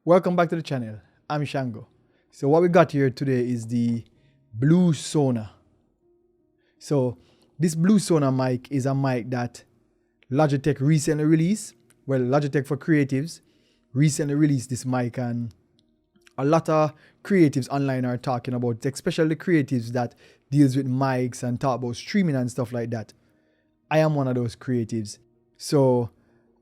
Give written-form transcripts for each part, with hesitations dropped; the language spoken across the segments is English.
Welcome back to the channel. I'm Shango. So what we got here today is the Blue Sona. So this Blue Sona mic is a mic that Logitech recently released. Well, Logitech for creatives recently released this mic, and a lot of creatives online are talking about it, especially creatives that deals with mics and talk about streaming and stuff like that. I am one of those creatives. So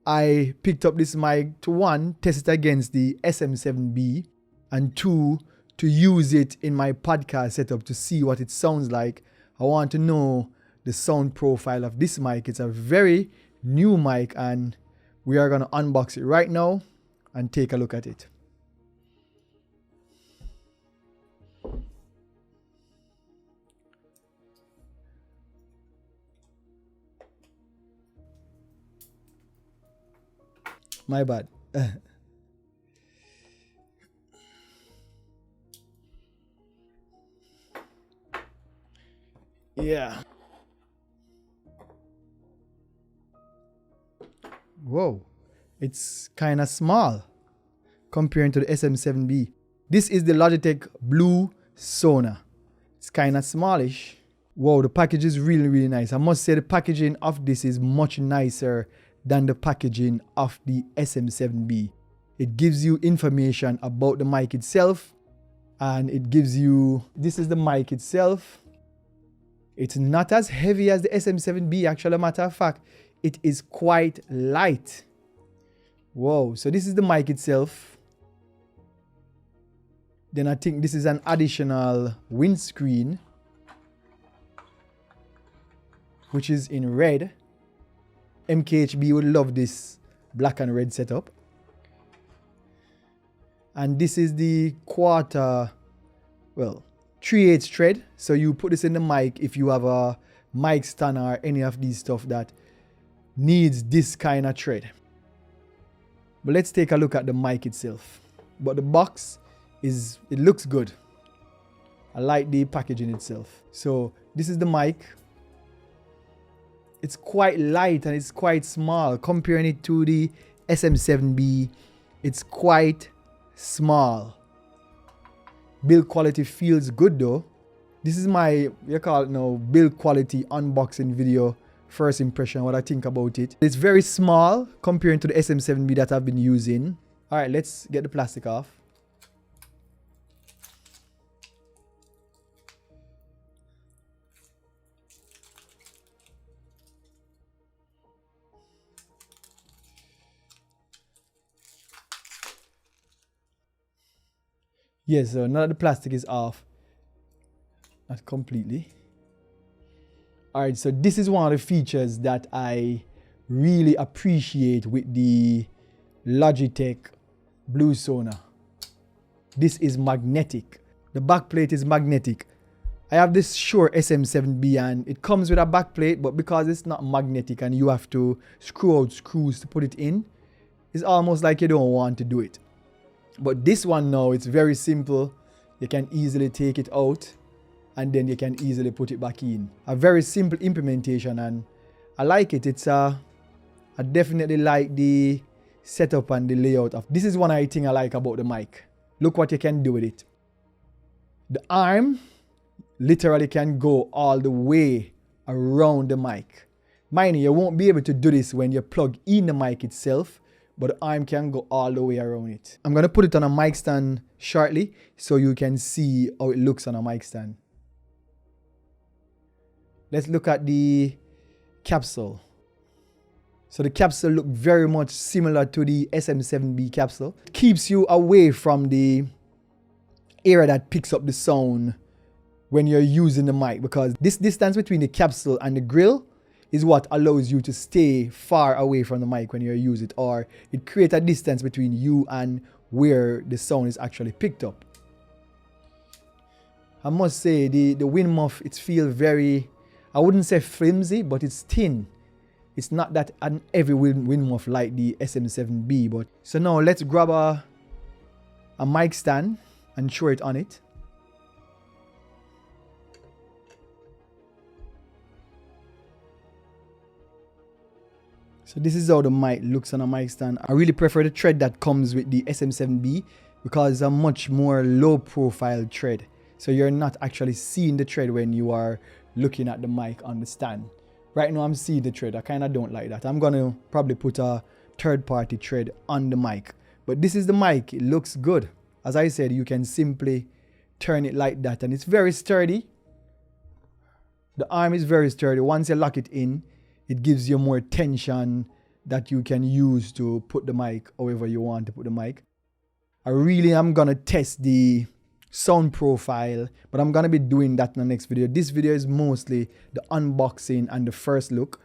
I picked up this mic to one, test it against the SM7B, and two, to use it in my podcast setup to see what it sounds like. I want to know the sound profile of this mic. It's a very new mic, and we are going to unbox it right now and take a look at it. My bad. Yeah. Whoa. It's kind of small comparing to the SM7B. This is the Logitech Blue Sona. It's kind of smallish. Wow, the package is really, really nice. I must say the packaging of this is much nicer than the packaging of the SM7B. It gives you information about the mic itself, and it gives you, this is the mic itself. It's not as heavy as the SM7B, actually, a matter of fact, it is quite light. Whoa, so this is the mic itself. Then I think this is an additional windscreen, which is in red. MKHB would love this black and red setup. And this is the 3/8 thread. So you put this in the mic if you have a mic stand or any of these stuff that needs this kind of thread. But let's take a look at the mic itself. But the box it looks good. I like the packaging itself. So this is the mic. It's quite light and it's quite small. Comparing it to the SM7B, it's quite small. Build quality feels good though. This is my, you call it now, build quality unboxing video. First impression, what I think about it. It's very small comparing to the SM7B that I've been using. All right, let's get the plastic off. Yes, so now that the plastic is off, not completely. All right, so this is one of the features that I really appreciate with the Logitech Blue Sona. This is magnetic. The back plate is magnetic. I have this Shure SM7B and it comes with a back plate, but because it's not magnetic and you have to screw out screws to put it in, it's almost like you don't want to do it. But this one now, it's very simple. You can easily take it out and then you can easily put it back in. A very simple implementation, and I like it. I definitely like the setup and the layout of this. Is one thing I like about the mic. Look what you can do with it. The arm literally can go all the way around the mic. Mind you, you won't be able to do this when you plug in the mic itself, but the arm can go all the way around it. I'm gonna put it on a mic stand shortly so you can see how it looks on a mic stand. Let's look at the capsule. So the capsule looks very much similar to the SM7B capsule. It keeps you away from the area that picks up the sound when you're using the mic, because this distance between the capsule and the grill is what allows you to stay far away from the mic when you use it, or it creates a distance between you and where the sound is actually picked up. I must say the wind muff, it feels very, I wouldn't say flimsy, but it's thin. It's not that an heavy wind muff like the SM7B. But so now let's grab a mic stand and throw it on it. So So this is how the mic looks on a mic stand. I really prefer the thread that comes with the SM7B because it's a much more low profile thread. So you're not actually seeing the thread when you are looking at the mic on the stand. Right now I'm seeing the thread. I kind of don't like that. I'm going to probably put a third party thread on the mic. But this is the mic. It looks good. As I said, you can simply turn it like that and it's very sturdy. The arm is very sturdy. Once you lock it in, it gives you more tension that you can use to put the mic however you want to put the mic. I really am going to test the sound profile, but I'm going to be doing that in the next video. This video is mostly the unboxing and the first look.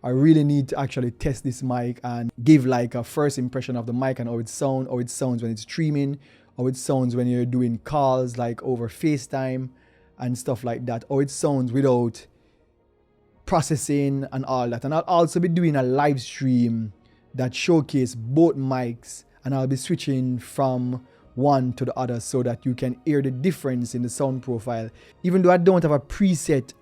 I really need to actually test this mic and give like a first impression of the mic and how it sounds when it's streaming, how it sounds when you're doing calls like over FaceTime and stuff like that, how it sounds without processing and all that. And I'll also be doing a live stream that showcase both mics, and I'll be switching from one to the other so that you can hear the difference in the sound profile. Even though I don't have a preset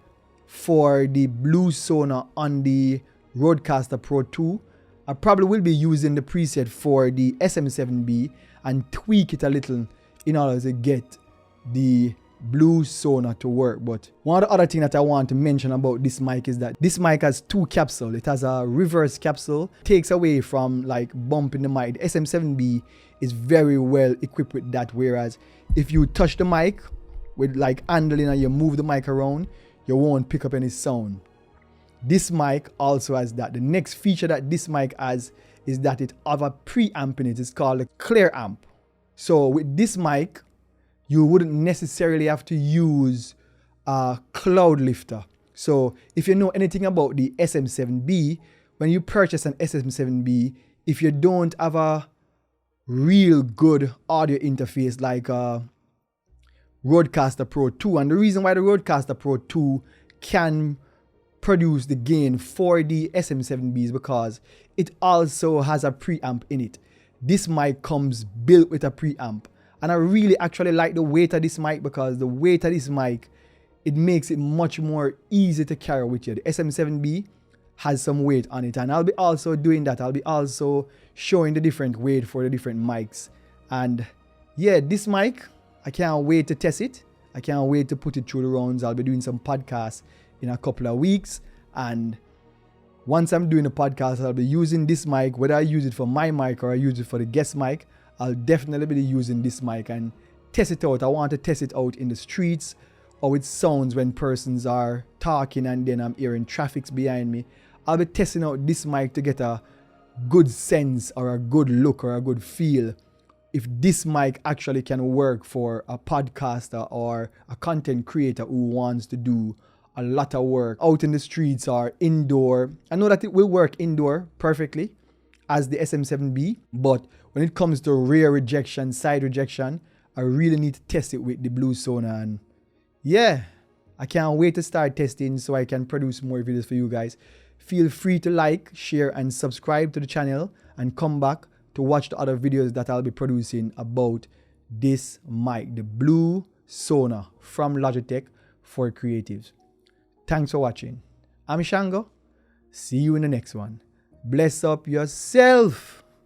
for the Blue Sona on the Rodecaster Pro 2, I probably will be using the preset for the SM7B and tweak it a little in order to get the Blue Sona to work. But one of the other things that I want to mention about this mic is that this mic has two capsules. It has a reverse capsule, takes away from like bumping the mic. The SM7B is very well equipped with that, whereas if you touch the mic with like handling and you move the mic around, you won't pick up any sound. This mic also has that. The next feature that this mic has is that it has a preamp in it. It's called a clear amp. So with this mic, you wouldn't necessarily have to use a cloud lifter. So if you know anything about the SM7B, when you purchase an SM7B, if you don't have a real good audio interface like a Rodecaster Pro 2, and the reason why the Rodecaster Pro 2 can produce the gain for the SM7B is because it also has a preamp in it. This mic comes built with a preamp. And I really actually like the weight of this mic, because the weight of this mic, it makes it much more easy to carry with you. The SM7B has some weight on it, and I'll be also doing that. I'll be also showing the different weight for the different mics. And yeah, this mic, I can't wait to test it. I can't wait to put it through the rounds. I'll be doing some podcasts in a couple of weeks, and once I'm doing a podcast, I'll be using this mic. Whether I use it for my mic or I use it for the guest mic, I'll definitely be using this mic and test it out. I want to test it out in the streets, how it sounds when persons are talking and then I'm hearing traffics behind me. I'll be testing out this mic to get a good sense or a good look or a good feel if this mic actually can work for a podcaster or a content creator who wants to do a lot of work out in the streets or indoor. I know that it will work indoor perfectly as the SM7B, but when it comes to rear rejection, side rejection, I really need to test it with the Blue Sona. And yeah, I can't wait to start testing so I can produce more videos for you guys. Feel free to like, share, and subscribe to the channel, and come back to watch the other videos that I'll be producing about this mic, the Blue Sona from Logitech for creatives. Thanks for watching. I'm Shango. See you in the next one. Bless up yourself.